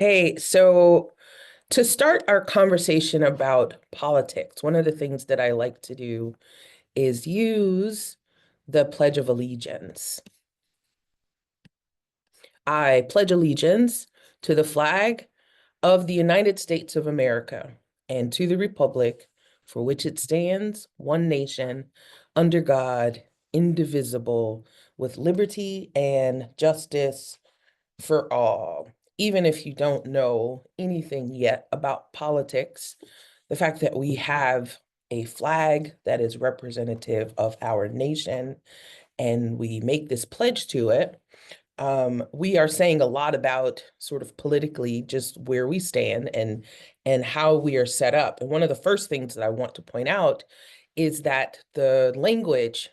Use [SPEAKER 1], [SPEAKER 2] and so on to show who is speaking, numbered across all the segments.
[SPEAKER 1] Hey, so to start our conversation about politics, one of the things that I like to do is use the Pledge of Allegiance. I pledge allegiance to the flag of the United States of America and to the republic for which it stands, one nation, under God, indivisible, with liberty and justice for all. Even if you don't know anything yet about politics, the fact that we have a flag that is representative of our nation and we make this pledge to it, we are saying a lot about sort of politically just where we stand and how we are set up. And one of the first things that I want to point out is that the language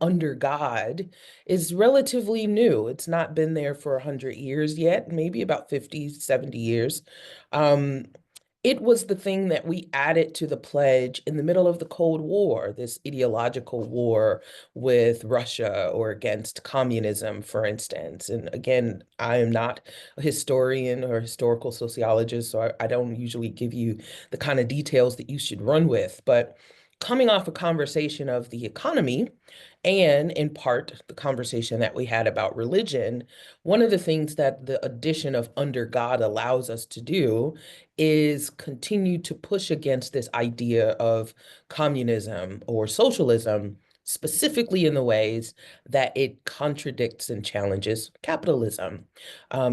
[SPEAKER 1] under God is relatively new. It's not been there for 100 years yet, maybe about 50, 70 years. Um, it was the thing that we added to the pledge in the middle of the Cold War, this ideological war with Russia or against communism, for instance. And again, I am not a historian or historical sociologist, so I don't usually give you the kind of details that you should run with. But coming off a conversation of the economy, and in part the conversation that we had about religion, one of the things that the addition of under God allows us to do is continue to push against this idea of communism or socialism, specifically in the ways that it contradicts and challenges capitalism.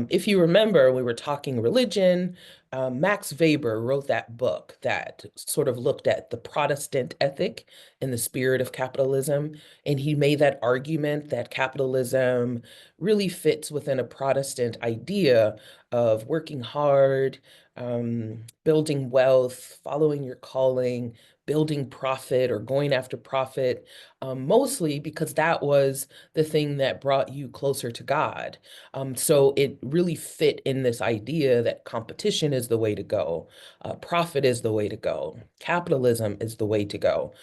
[SPEAKER 1] If you remember, we were talking religion. Max Weber wrote that book that sort of looked at the Protestant ethic in the spirit of capitalism. And he made that argument that capitalism really fits within a Protestant idea of working hard, building wealth, following your calling, building profit or going after profit, mostly because that was the thing that brought you closer to God. So it really fit in this idea that competition is the way to go, profit is the way to go, capitalism is the way to go.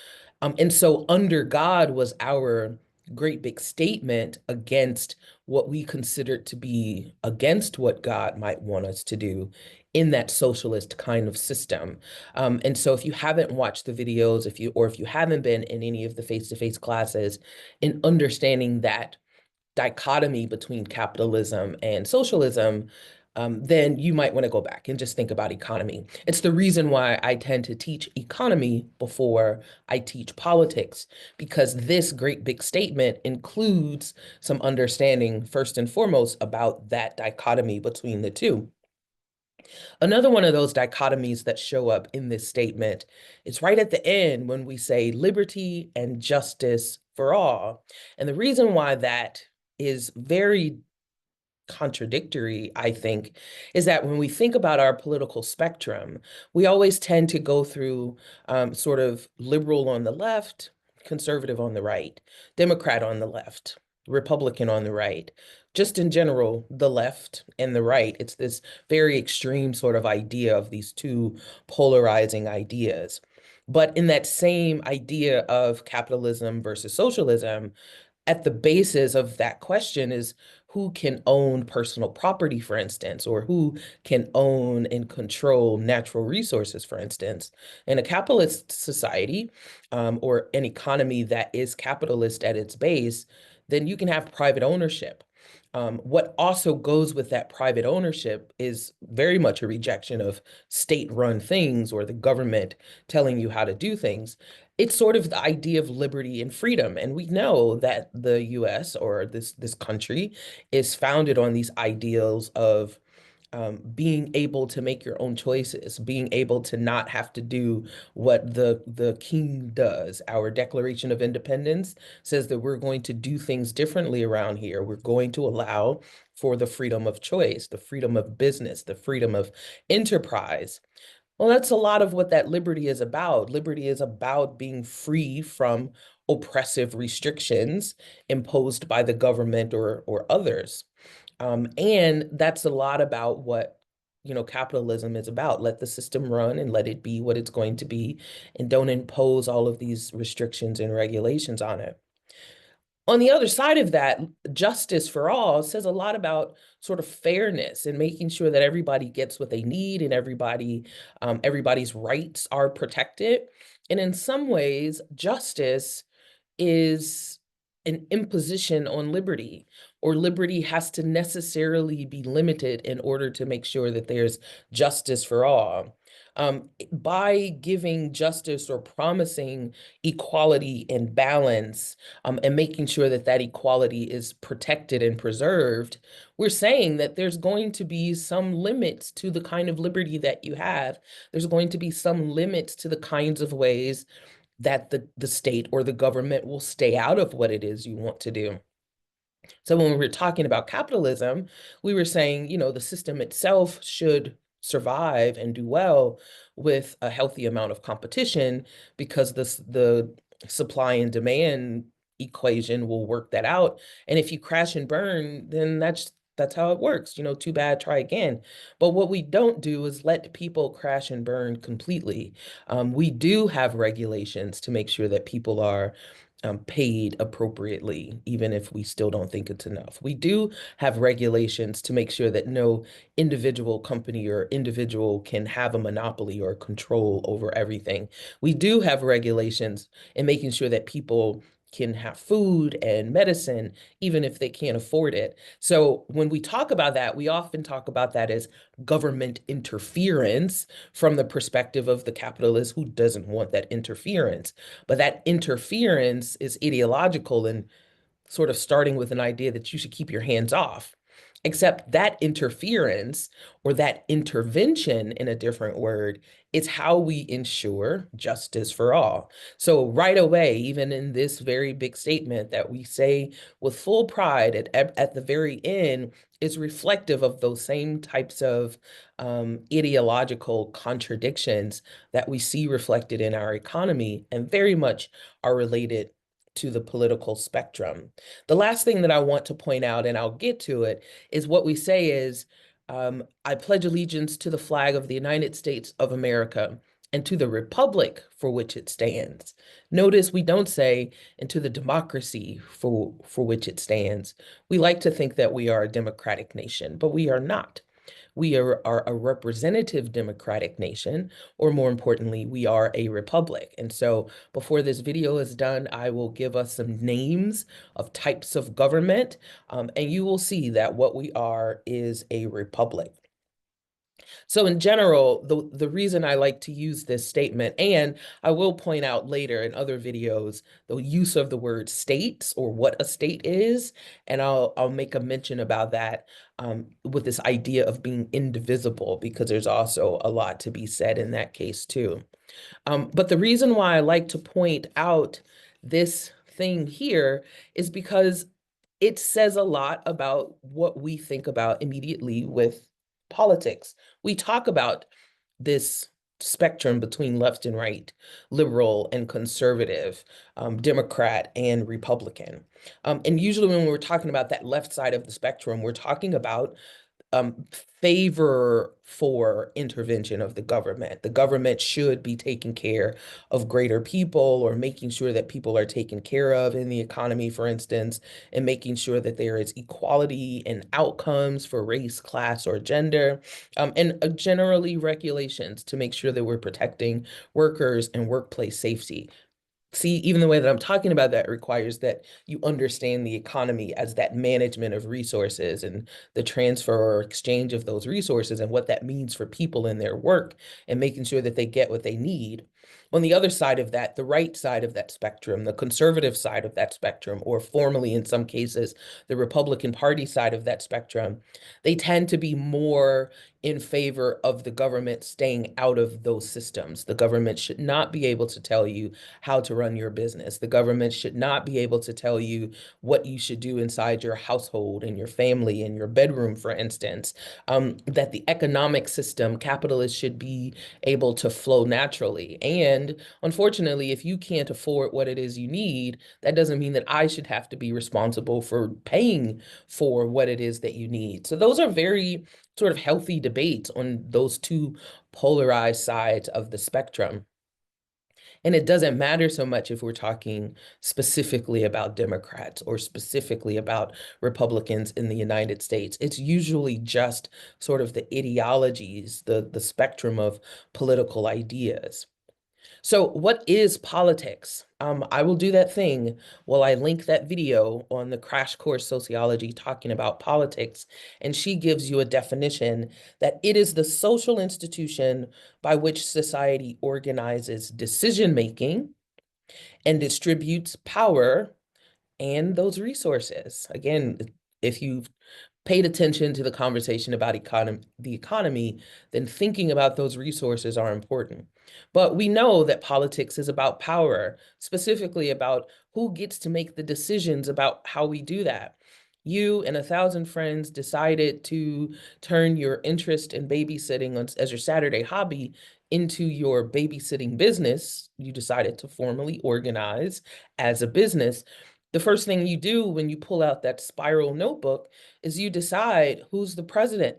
[SPEAKER 1] And so under God was our great big statement against what we considered to be against what God might want us to do in that socialist kind of system. And so if you haven't watched the videos, if you haven't been in any of the face-to-face classes, in understanding that dichotomy between capitalism and socialism, then you might want to go back and just think about economy. It's the reason why I tend to teach economy before I teach politics, because this great big statement includes some understanding, first and foremost, about that dichotomy between the two. Another one of those dichotomies that show up in this statement is right at the end when we say liberty and justice for all. And the reason why that is very contradictory, I think, is that when we think about our political spectrum, we always tend to go through sort of liberal on the left, conservative on the right, Democrat on the left, Republican on the right. Just in general, the left and the right, it's this very extreme sort of idea of these two polarizing ideas. But in that same idea of capitalism versus socialism, at the basis of that question is who can own personal property, for instance, or who can own and control natural resources, for instance. In a capitalist society, or an economy that is capitalist at its base, then you can have private ownership. What also goes with that private ownership is very much a rejection of state-run things or the government telling you how to do things. It's sort of the idea of liberty and freedom. And we know that the US or this country is founded on these ideals of being able to make your own choices, being able to not have to do what the king does. Our Declaration of Independence says that we're going to do things differently around here. We're going to allow for the freedom of choice, the freedom of business, the freedom of enterprise. Well, that's a lot of what that liberty is about. Liberty is about being free from oppressive restrictions imposed by the government or others. And that's a lot about what, capitalism is about. Let the system run and let it be what it's going to be, and don't impose all of these restrictions and regulations on it. On the other side of that, justice for all says a lot about sort of fairness and making sure that everybody gets what they need and everybody's rights are protected. And in some ways, justice is an imposition on liberty, or liberty has to necessarily be limited in order to make sure that there's justice for all. By giving justice or promising equality and balance, and making sure that that equality is protected and preserved, we're saying that there's going to be some limits to the kind of liberty that you have. There's going to be some limits to the kinds of ways that the state or the government will stay out of what it is you want to do. So when we were talking about capitalism, we were saying, the system itself should survive and do well with a healthy amount of competition, because the supply and demand equation will work that out. And if you crash and burn, then that's how it works. Too bad, try again. But what we don't do is let people crash and burn completely. We do have regulations to make sure that people are paid appropriately, even if we still don't think it's enough. We do have regulations to make sure that no individual company or individual can have a monopoly or control over everything. We do have regulations in making sure that people can have food and medicine, even if they can't afford it. So when we talk about that, we often talk about that as government interference from the perspective of the capitalist who doesn't want that interference. But that interference is ideological and sort of starting with an idea that you should keep your hands off. Except that interference, or that intervention in a different word, is how we ensure justice for all. So right away, even in this very big statement that we say with full pride at the very end, is reflective of those same types of ideological contradictions that we see reflected in our economy, and very much are related to the political spectrum. The last thing that I want to point out, and I'll get to it, is what we say is, I pledge allegiance to the flag of the United States of America and to the republic for which it stands. Notice we don't say, and to the democracy for which it stands. We like to think that we are a democratic nation, but we are not. We are a representative democratic nation, or more importantly, we are a republic. And so before this video is done, I will give us some names of types of government, and you will see that what we are is a republic. So in general, the reason I like to use this statement, and I will point out later in other videos, the use of the word states, or what a state is, and I'll make a mention about that with this idea of being indivisible, because there's also a lot to be said in that case too. But the reason why I like to point out this thing here is because it says a lot about what we think about immediately with politics. We talk about this spectrum between left and right, liberal and conservative, Democrat and Republican. And usually when we're talking about that left side of the spectrum, we're talking about favor for intervention of the government. The government should be taking care of greater people, or making sure that people are taken care of in the economy, for instance, and making sure that there is equality in outcomes for race, class, or gender, and generally regulations to make sure that we're protecting workers and workplace safety. See, even the way that I'm talking about that requires that you understand the economy as that management of resources and the transfer or exchange of those resources, and what that means for people in their work, and making sure that they get what they need. On the other side of that, the right side of that spectrum, the conservative side of that spectrum, or formally in some cases, the Republican Party side of that spectrum, they tend to be more in favor of the government staying out of those systems. The government should not be able to tell you how to run your business. The government should not be able to tell you what you should do inside your household and your family and your bedroom, for instance. That the economic system, capitalists, should be able to flow naturally. And unfortunately, if you can't afford what it is you need, that doesn't mean that I should have to be responsible for paying for what it is that you need. So those are very sort of healthy debates on those two polarized sides of the spectrum. And it doesn't matter so much if we're talking specifically about Democrats or specifically about Republicans in the United States. It's usually just sort of the ideologies, the spectrum of political ideas. So what is politics? I will do that thing while I link that video on the Crash Course Sociology talking about politics, and she gives you a definition that it is the social institution by which society organizes decision-making and distributes power and those resources. Again, if you've paid attention to the conversation about the economy, then thinking about those resources are important. But we know that politics is about power, specifically about who gets to make the decisions about how we do that. You and 1,000 friends decided to turn your interest in babysitting as your Saturday hobby into your babysitting business. You decided to formally organize as a business. The first thing you do when you pull out that spiral notebook is you decide who's the president,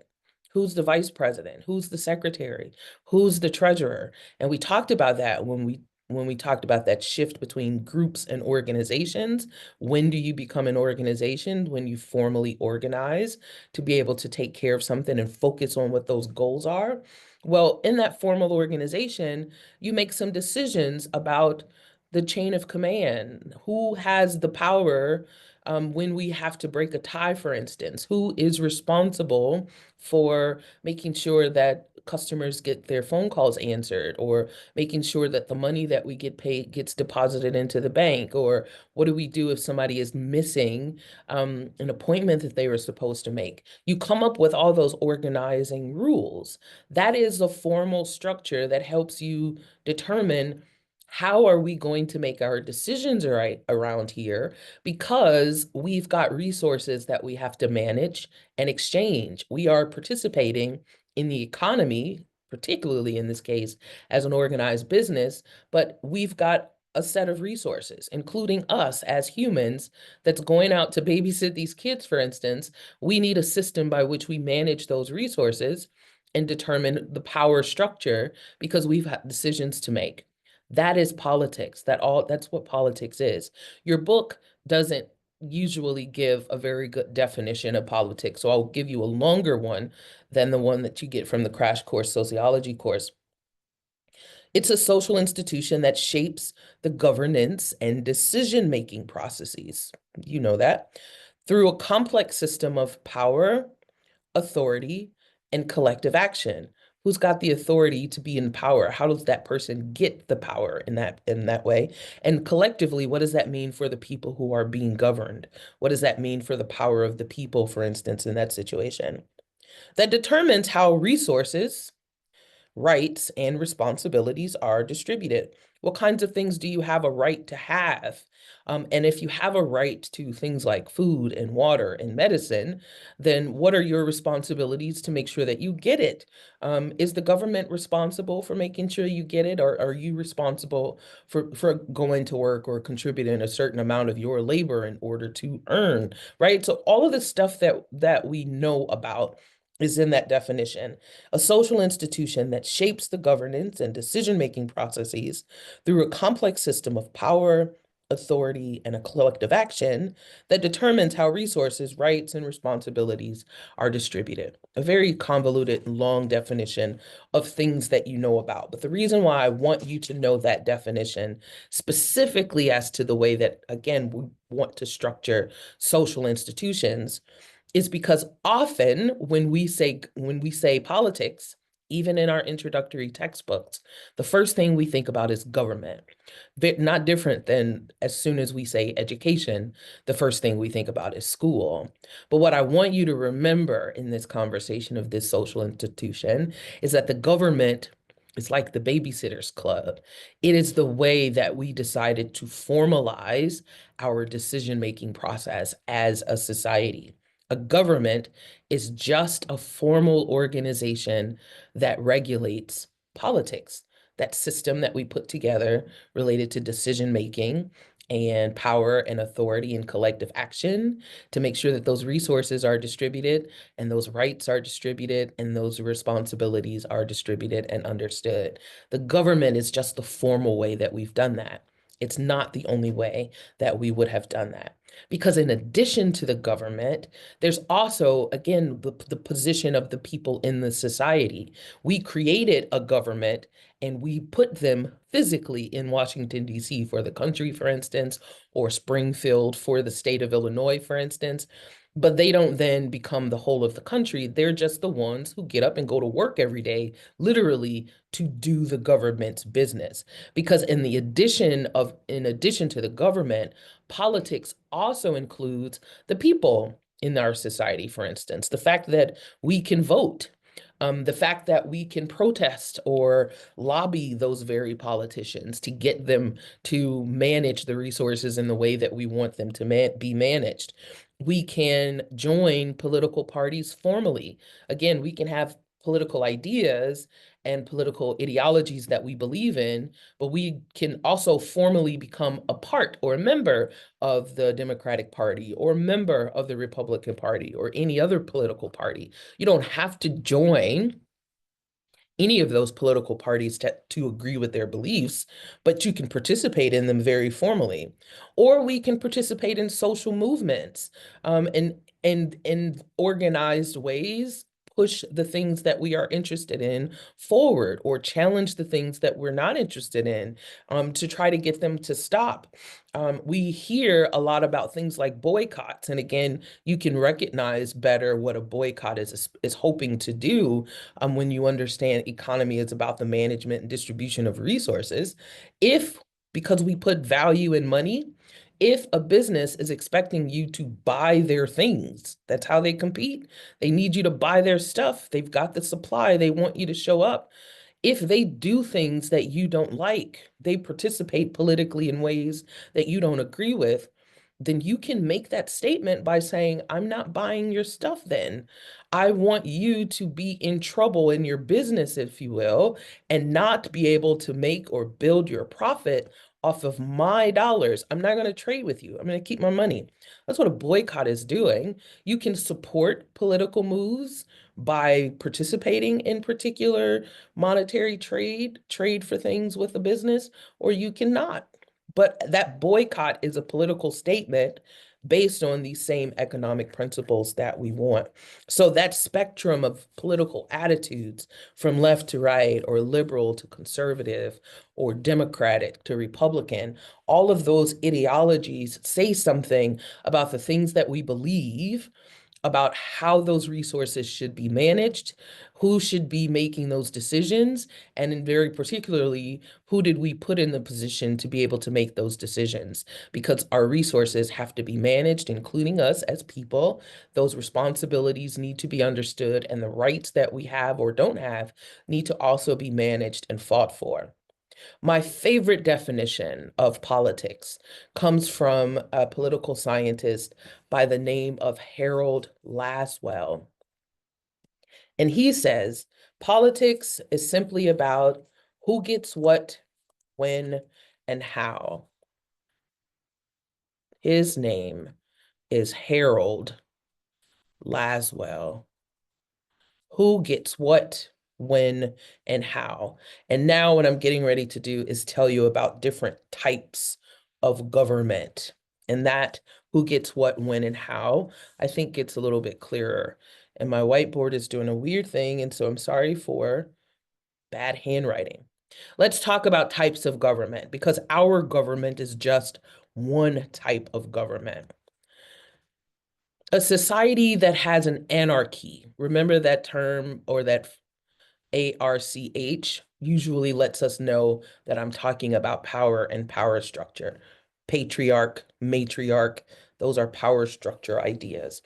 [SPEAKER 1] who's the vice president, who's the secretary, who's the treasurer. And we talked about that when we talked about that shift between groups and organizations. When do you become an organization? When you formally organize to be able to take care of something and focus on what those goals are. Well, in that formal organization, you make some decisions about the chain of command. Who has the power when we have to break a tie, for instance? Who is responsible for making sure that customers get their phone calls answered, or making sure that the money that we get paid gets deposited into the bank? Or what do we do if somebody is missing an appointment that they were supposed to make? You come up with all those organizing rules. That is a formal structure that helps you determine how are we going to make our decisions right around here, because we've got resources that we have to manage and exchange. We are participating in the economy, particularly in this case, as an organized business, but we've got a set of resources, including us as humans, that's going out to babysit these kids, for instance. We need a system by which we manage those resources and determine the power structure, because we've had decisions to make. That is politics. That's what politics is. Your book doesn't usually give a very good definition of politics, so I'll give you a longer one than the one that you get from the Crash Course Sociology course. It's a social institution that shapes the governance and decision-making processes. You know that. Through a complex system of power, authority, and collective action. Who's got the authority to be in power? How does that person get the power in that way? And collectively, what does that mean for the people who are being governed? What does that mean for the power of the people, for instance, in that situation? That determines how resources, rights, and responsibilities are distributed. What kinds of things do you have a right to have? And if you have a right to things like food and water and medicine, then what are your responsibilities to make sure that you get it? Is the government responsible for making sure you get it, or are you responsible for going to work or contributing a certain amount of your labor in order to earn, right? So all of the stuff that we know about is in that definition. A social institution that shapes the governance and decision-making processes through a complex system of power, authority, and a collective action that determines how resources, rights, and responsibilities are distributed. A very convoluted, long definition of things that you know about. But the reason why I want you to know that definition specifically as to the way that, again, we want to structure social institutions is because often when we say politics, even in our introductory textbooks, the first thing we think about is government. Not different than as soon as we say education, the first thing we think about is school. But what I want you to remember in this conversation of this social institution is that the government is like the Babysitters Club. It is the way that we decided to formalize our decision-making process as a society. A government is just a formal organization that regulates politics, that system that we put together related to decision making and power and authority and collective action to make sure that those resources are distributed and those rights are distributed and those responsibilities are distributed and understood. The government is just the formal way that we've done that. It's not the only way that we would have done that. Because in addition to the government, there's also, again, the position of the people in the society. We created a government and we put them physically in Washington, D.C. for the country, for instance, or Springfield for the state of Illinois, for instance. But they don't then become the whole of the country. They're just the ones who get up and go to work every day, literally to do the government's business. Because in addition to the government, politics also includes the people in our society, for instance, the fact that we can vote, the fact that we can protest or lobby those very politicians to get them to manage the resources in the way that we want them to be managed. We can join political parties formally. Again, we can have political ideas and political ideologies that we believe in, but we can also formally become a part or a member of the Democratic Party or a member of the Republican Party or any other political party. You don't have to join any of those political parties to agree with their beliefs, but you can participate in them very formally. Or we can participate in social movements, and in organized ways, push the things that we are interested in forward or challenge the things that we're not interested in, to try to get them to stop. We hear a lot about things like boycotts. And again, you can recognize better what a boycott is hoping to do, when you understand economy is about the management and distribution of resources. If, because we put value in money, if a business is expecting you to buy their things, that's how they compete. They need you to buy their stuff. They've got the supply. They want you to show up. If they do things that you don't like, they participate politically in ways that you don't agree with, then you can make that statement by saying, I'm not buying your stuff then. I want you to be in trouble in your business, if you will, and not be able to make or build your profit off of my dollars. I'm not going to trade with you. I'm going to keep my money. That's what a boycott is doing. You can support political moves by participating in particular monetary trade for things with a business, or you cannot. But that boycott is a political statement based on these same economic principles that we want. So that spectrum of political attitudes from left to right, or liberal to conservative, or Democratic to Republican, all of those ideologies say something about the things that we believe about how those resources should be managed, who should be making those decisions, and in very particularly, who did we put in the position to be able to make those decisions? Because our resources have to be managed, including us as people. Those responsibilities need to be understood, and the rights that we have or don't have need to also be managed and fought for. My favorite definition of politics comes from a political scientist by the name of Harold Laswell. And he says, politics is simply about who gets what, when, and how. His name is Harold Laswell. Who gets what, when, and how. And now what I'm getting ready to do is tell you about different types of government. And that who gets what, when, and how, I think gets a little bit clearer. And my whiteboard is doing a weird thing, and so I'm sorry for bad handwriting. Let's talk about types of government, because our government is just one type of government. A society that has an anarchy, remember that term, or that ARCH, usually lets us know that I'm talking about power and power structure. Patriarch, matriarch, those are power structure ideas.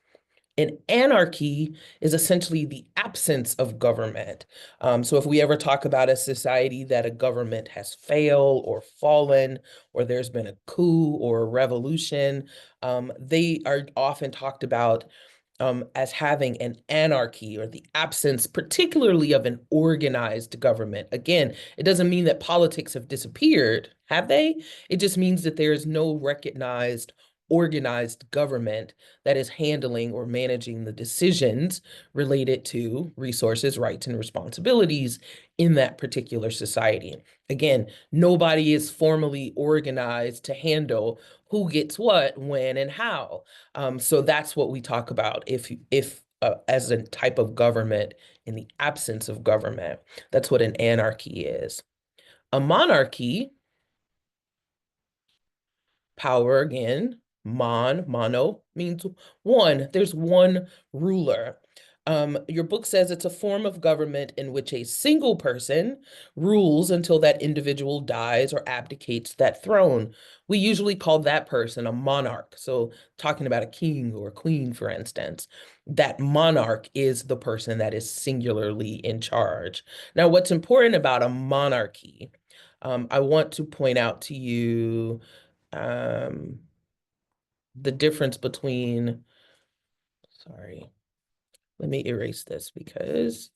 [SPEAKER 1] And anarchy is essentially the absence of government. So if we ever talk about a society that a government has failed or fallen, or there's been a coup or a revolution, they are often talked about as having an anarchy or the absence, particularly of an organized government. Again, it doesn't mean that politics have disappeared, have they? It just means that there is no recognized organized government that is handling or managing the decisions related to resources, rights, and responsibilities in that particular society. Again, nobody is formally organized to handle who gets what, when, and how. So that's what we talk about if as a type of government in the absence of government. That's what an anarchy is. A monarchy, power again, mono means one. There's one ruler. Your book says it's a form of government in which a single person rules until that individual dies or abdicates that throne. We usually call that person a monarch. So talking about a king or a queen, for instance, that monarch is the person that is singularly in charge. Now, what's important about a monarchy, I want to point out to you um, the difference between, sorry, let me erase this because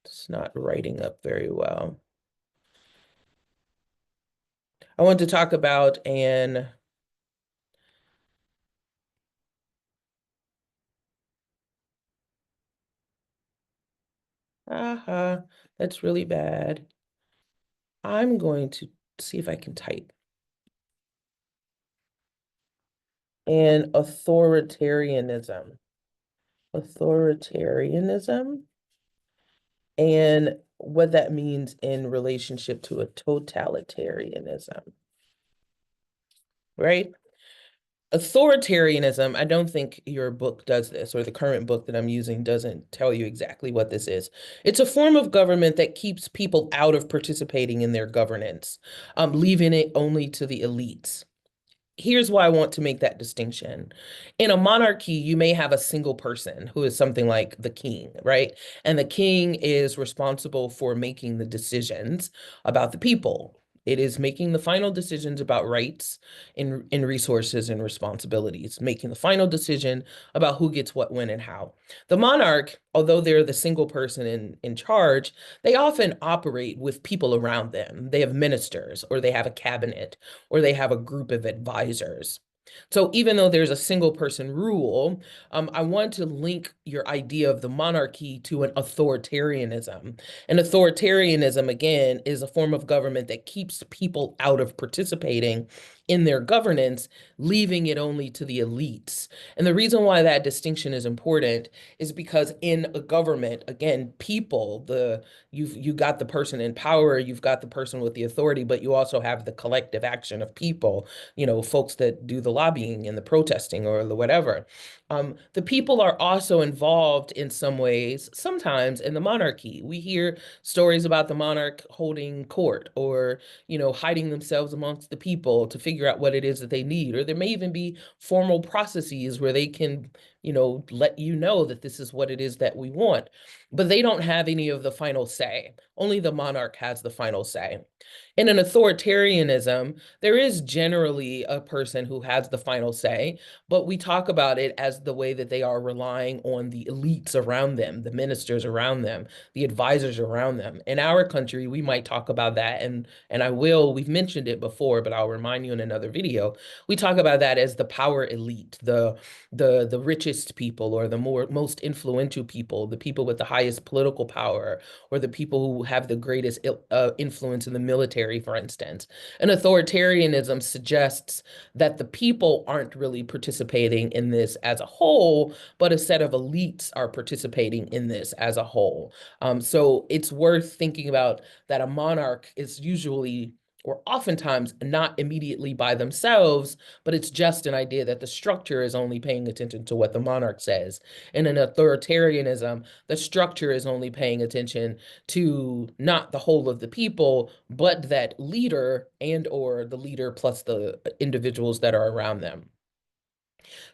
[SPEAKER 1] it's not writing up very well. I want to talk about that's really bad. I'm going to see if I can type. And authoritarianism. Authoritarianism and what that means in relationship to a totalitarianism, right? Authoritarianism, I don't think your book does this, or the current book that I'm using doesn't tell you exactly what this is. It's a form of government that keeps people out of participating in their governance, leaving it only to the elites. Here's why I want to make that distinction. In a monarchy, you may have a single person who is something like the king, right? And the king is responsible for making the decisions about the people. It is making the final decisions about rights in resources and responsibilities, making the final decision about who gets what, when, and how. The monarch, although they're the single person in charge, they often operate with people around them. They have ministers, or they have a cabinet, or they have a group of advisors. So even though there's a single person rule, I want to link your idea of the monarchy to an authoritarianism. And authoritarianism, again, is a form of government that keeps people out of participating in their governance, leaving it only to the elites. And the reason why that distinction is important is because in a government, again, people, you got the person in power, you've got the person with the authority, but you also have the collective action of people, folks that do the lobbying and the protesting or the whatever. The people are also involved in some ways, sometimes in the monarchy. We hear stories about the monarch holding court or, hiding themselves amongst the people to figure out what it is that they need. Or there may even be formal processes where they can, let you know that this is what it is that we want. But they don't have any of the final say. Only the monarch has the final say. In an authoritarianism, there is generally a person who has the final say, but we talk about it as the way that they are relying on the elites around them, the ministers around them, the advisors around them. In our country, we might talk about that, and we've mentioned it before, but I'll remind you in another video. We talk about that as the power elite, the richest people, or the most influential people, the people with the highest political power, or the people who have the greatest influence in the military, for instance. And authoritarianism suggests that the people aren't really participating in this as a whole, but a set of elites are participating in this as a whole. So it's worth thinking about that a monarch is usually or oftentimes not immediately by themselves, but it's just an idea that the structure is only paying attention to what the monarch says. And in authoritarianism, the structure is only paying attention to not the whole of the people, but that leader and or the leader plus the individuals that are around them.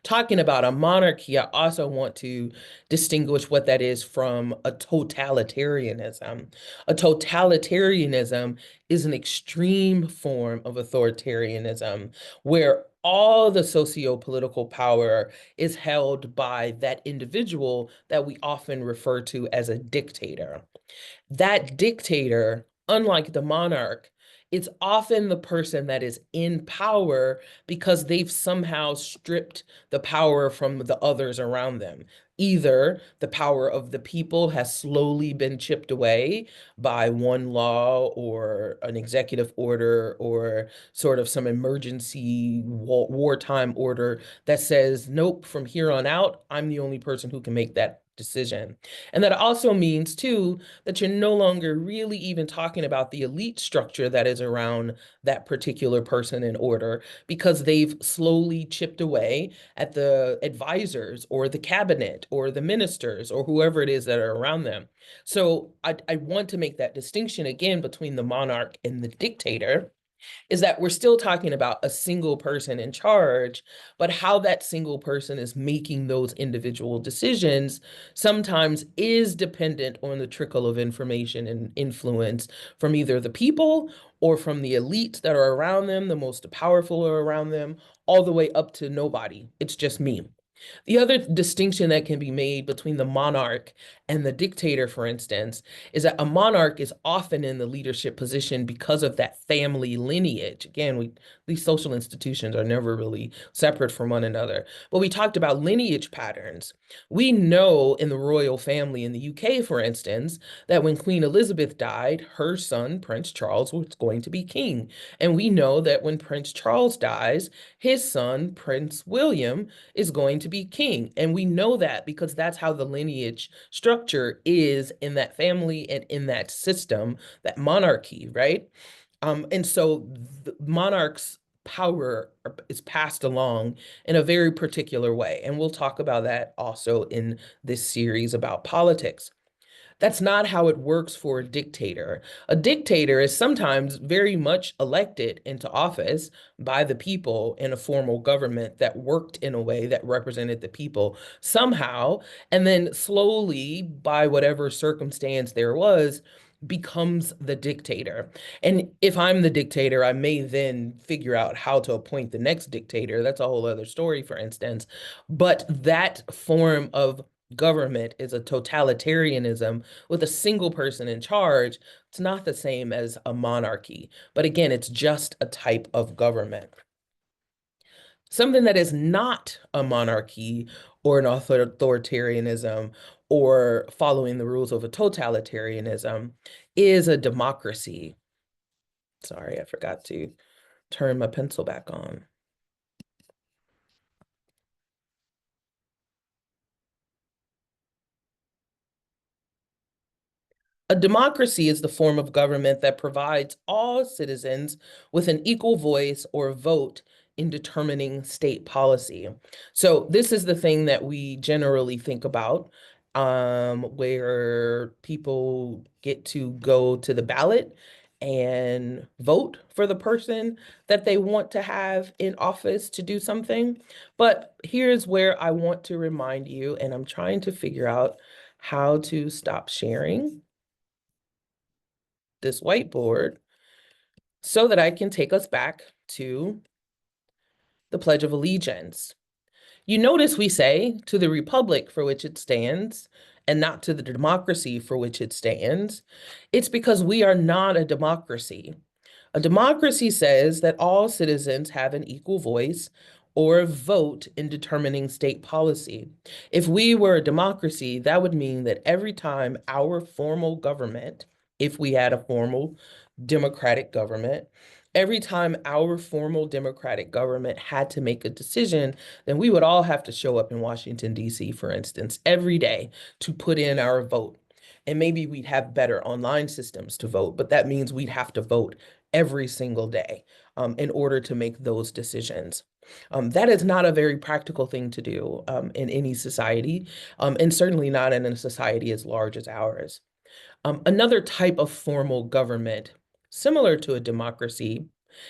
[SPEAKER 1] Talking about a monarchy, I also want to distinguish what that is from a totalitarianism. A totalitarianism is an extreme form of authoritarianism where all the socio-political power is held by that individual that we often refer to as a dictator. That dictator, unlike the monarch, is often the person that is in power because they've somehow stripped the power from the others around them. Either the power of the people has slowly been chipped away by one law or an executive order or sort of some emergency wartime order that says, nope, from here on out, I'm the only person who can make that decision. And that also means, too, that you're no longer really even talking about the elite structure that is around that particular person in order because they've slowly chipped away at the advisors or the cabinet or the ministers or whoever it is that are around them. So I want to make that distinction again between the monarch and the dictator, is that we're still talking about a single person in charge, but how that single person is making those individual decisions sometimes is dependent on the trickle of information and influence from either the people or from the elites that are around them, the most powerful are around them, all the way up to nobody. It's just me. The other distinction that can be made between the monarch and the dictator, for instance, is that a monarch is often in the leadership position because of that family lineage. Again, these social institutions are never really separate from one another. But we talked about lineage patterns. We know in the royal family in the UK, for instance, that when Queen Elizabeth died, her son, Prince Charles, was going to be king. And we know that when Prince Charles dies, his son, Prince William, is going to be king. And we know that because that's how the lineage structure is in that family and in that system, that monarchy, right? And so the monarch's power is passed along in a very particular way. And we'll talk about that also in this series about politics. That's not how it works for a dictator. A dictator is sometimes very much elected into office by the people in a formal government that worked in a way that represented the people somehow, and then slowly, by whatever circumstance there was, becomes the dictator. And if I'm the dictator, I may then figure out how to appoint the next dictator. That's a whole other story, for instance. But that form of government is a totalitarianism with a single person in charge. It's not the same as a monarchy. But again, it's just a type of government. Something that is not a monarchy or an authoritarianism or following the rules of a totalitarianism is a democracy. Sorry, I forgot to turn my pencil back on. A democracy is the form of government that provides all citizens with an equal voice or vote in determining state policy. So this is the thing that we generally think about, where people get to go to the ballot and vote for the person that they want to have in office to do something. But here's where I want to remind you, and I'm trying to figure out how to stop sharing this whiteboard so that I can take us back to the Pledge of Allegiance. You notice we say to the republic for which it stands and not to the democracy for which it stands. It's because we are not a democracy. A democracy says that all citizens have an equal voice or a vote in determining state policy. If we were a democracy, that would mean that every time our formal government, if we had a formal democratic government, every time our formal democratic government had to make a decision, then we would all have to show up in Washington, D.C., for instance, every day to put in our vote. And maybe we'd have better online systems to vote, but that means we'd have to vote every single day in order to make those decisions. That is not a very practical thing to do in any society, and certainly not in a society as large as ours. Another type of formal government, similar to a democracy,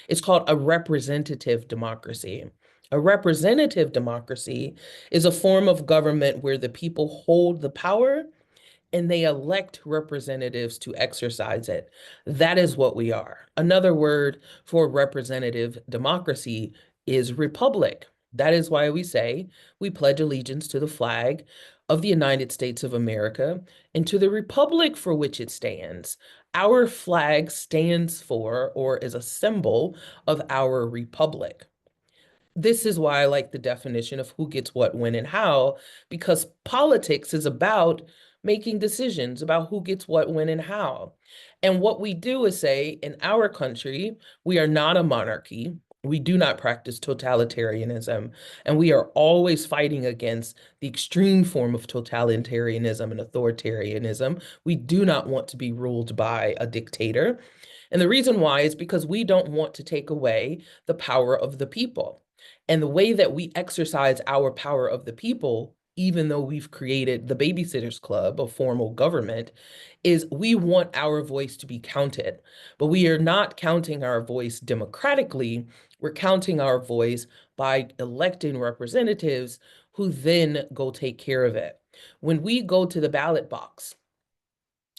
[SPEAKER 1] is called a representative democracy. A representative democracy is a form of government where the people hold the power and they elect representatives to exercise it. That is what we are. Another word for representative democracy is republic. That is why we say we pledge allegiance to the flag of the United States of America and to the republic for which it stands. Our flag stands for or is a symbol of our republic. This is why I like the definition of who gets what, when, and how, because politics is about making decisions about who gets what, when, and how. And what we do is say, in our country, we are not a monarchy. We do not practice totalitarianism, and we are always fighting against the extreme form of totalitarianism and authoritarianism. We do not want to be ruled by a dictator. And the reason why is because we don't want to take away the power of the people. And the way that we exercise our power of the people, even though we've created the Babysitters Club, a formal government, is we want our voice to be counted. But we are not counting our voice democratically. We're counting our voice by electing representatives who then go take care of it. When we go to the ballot box,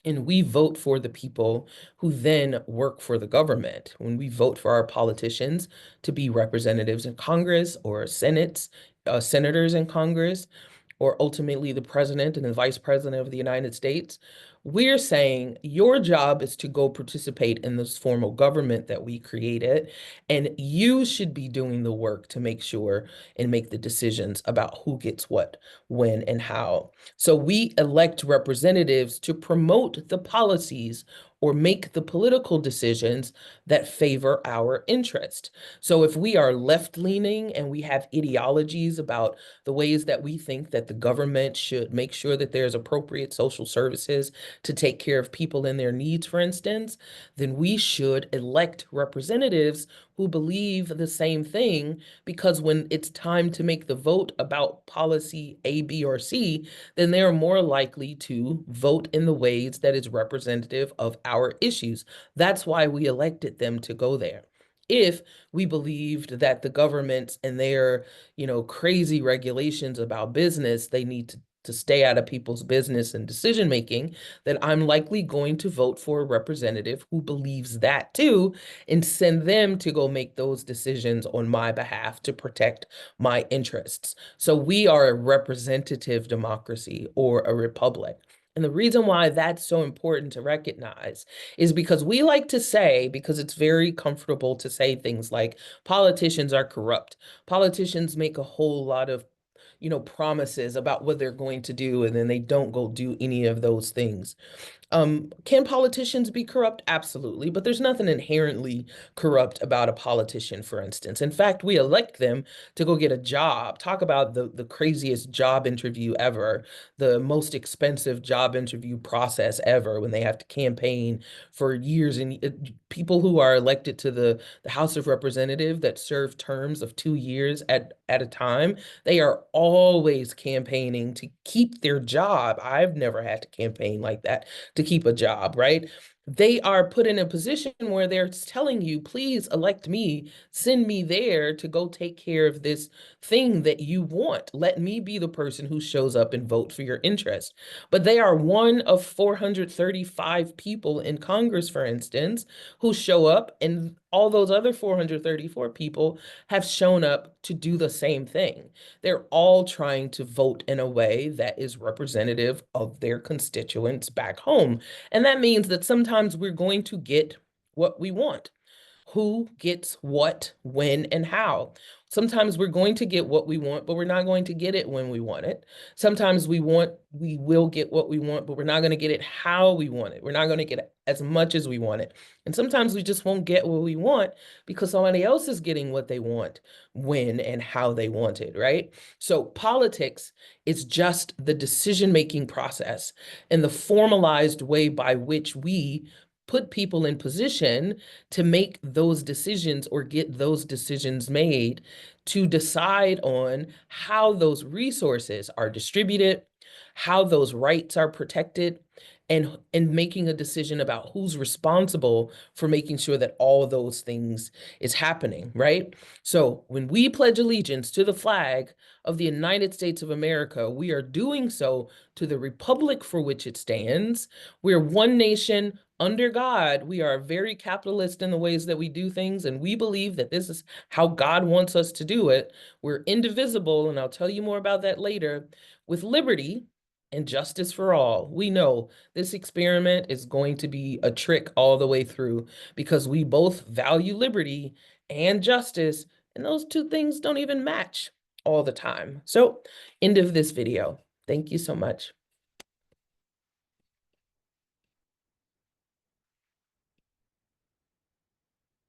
[SPEAKER 1] and we vote for the people who then work for the government. When we vote for our politicians to be representatives in Congress or senators in Congress, or ultimately the president and the vice president of the United States, we're saying your job is to go participate in this formal government that we created, and you should be doing the work to make sure and make the decisions about who gets what, when, and how. So we elect representatives to promote the policies or make the political decisions that favor our interest. So if we are left-leaning and we have ideologies about the ways that we think that the government should make sure that there's appropriate social services to take care of people in their needs, for instance, then we should elect representatives who believe the same thing, because when it's time to make the vote about policy A, B, or C, then they are more likely to vote in the ways that is representative of our issues. That's why we elected them to go there. If we believed that the governments and their, crazy regulations about business, they need to stay out of people's business and decision making, then I'm likely going to vote for a representative who believes that too, and send them to go make those decisions on my behalf to protect my interests. So we are a representative democracy or a republic. And the reason why that's so important to recognize is because we like to say, because it's very comfortable to say things like politicians are corrupt. Politicians make a whole lot of promises about what they're going to do, and then they don't go do any of those things. Can politicians be corrupt? Absolutely, but there's nothing inherently corrupt about a politician, for instance. In fact, we elect them to go get a job. Talk about the craziest job interview ever, the most expensive job interview process ever, when they have to campaign for years. And people who are elected to the House of Representatives that serve terms of 2 years at a time, they are always campaigning to keep their job. I've never had to campaign like that to keep a job, right? They are put in a position where they're telling you, please elect me, send me there to go take care of this thing that you want. Let me be the person who shows up and vote for your interest. But they are one of 435 people in Congress, for instance, who show up, and all those other 434 people have shown up to do the same thing. They're all trying to vote in a way that is representative of their constituents back home. And that means that sometimes we're going to get what we want. Who gets what, when, and how. Sometimes we're going to get what we want, but we're not going to get it when we want it. Sometimes we will get what we want, but we're not going to get it how we want it. We're not going to get it as much as we want it. And sometimes we just won't get what we want because somebody else is getting what they want, when and how they want it, right? So politics is just the decision-making process and the formalized way by which we put people in position to make those decisions or get those decisions made, to decide on how those resources are distributed, how those rights are protected, and making a decision about who's responsible for making sure that all of those things is happening, right? So when we pledge allegiance to the flag of the United States of America, we are doing so to the republic for which it stands. We're one nation under God. We are very capitalist in the ways that we do things, and we believe that this is how God wants us to do it. We're indivisible, and I'll tell you more about that later, with liberty and justice for all. We know this experiment is going to be a trick all the way through because we both value liberty and justice, and those two things don't even match all the time. So, end of this video. Thank you so much.